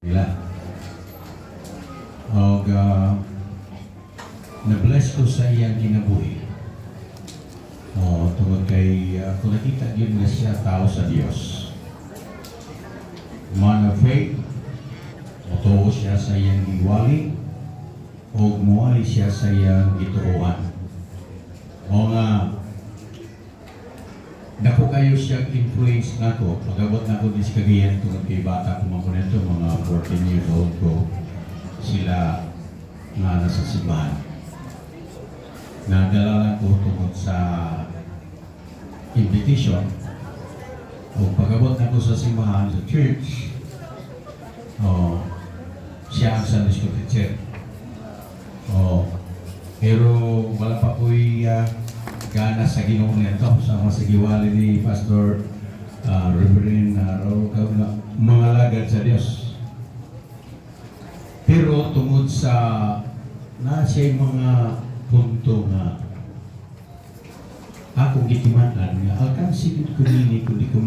nila. Og na-bless ko sa iyang kinabuhi. Tungod kay kung nakita yun na siya tao sa Diyos. Man of faith, motoo siya sa iyang giwali, o muwali siya sa iyang gituruan. O nga, dako kayo siyang influence nako. Pagabot na ko din si Cagayan tungod kay bata ko mga nito, mga 14 years old ko, sila nga nasa simbahan. Nadala ko tungod sa invitation o pagabot na ko sa simbahan, sa church, siya ang Sunday School teacher. Pero wala pa ko'y gana sa Ginoo nito sa mga giwali ni Pastor Reverend mga lagad sa Diyos. Pero tungod sa na siya mga punto nga akong gitiman nga alkan sigit ko nini kundi ko